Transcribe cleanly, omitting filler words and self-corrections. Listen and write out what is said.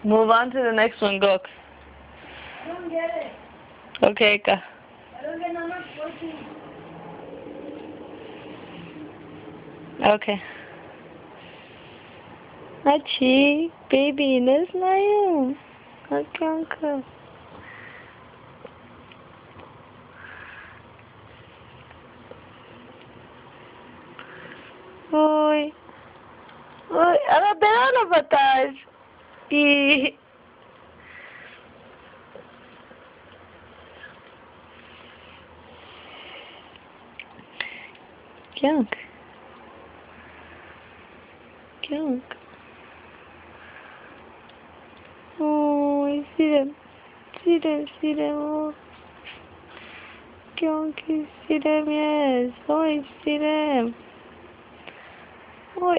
Move on to the next one, go. I don't get it. Okay, Ka. I don't get number 14. Okay. Achi, baby, не знаю. Окей. Oi. Oi, ela bela batalha. E Kyank. Oi, Sirem. Oh. Kyank, Sirem, yes. Oi, Sirem. Oi.